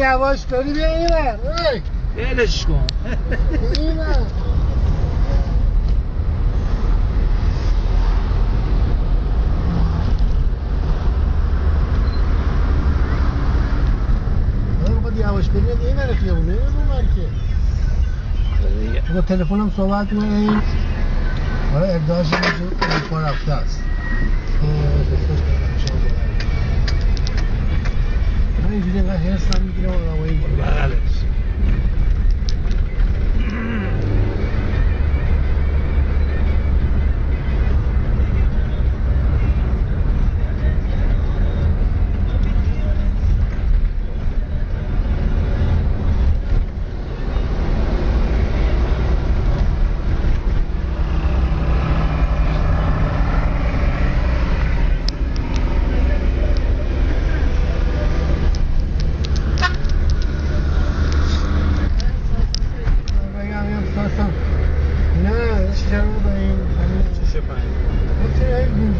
یواش داری بیا این ور. بلش کن. این ور. یواش بریم این ور خیابونه اون ور که با تلفنم صحبت می‌کنیم. آره ادعاش اینجا رفته است. من اینجوری اینقدر حرصم میگیره و روایی بغلش.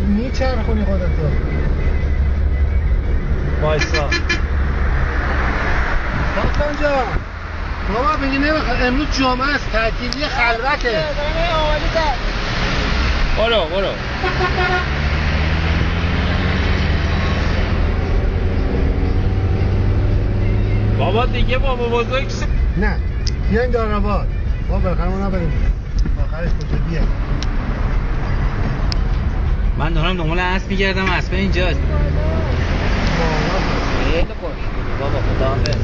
میچرخونی خودتو وایسا سلطان جان بابا بگی نمیخواد امروز جمعه است تعطیلی خلوته برو بابا دیگه بابا بزرگ نه بیاین داراباد بابا بالاخره ما نبریم آخرش کجا بیه من دارم دنبال اسب میگردم اسب اینجاست خیلی خوش بابا خدا حافظ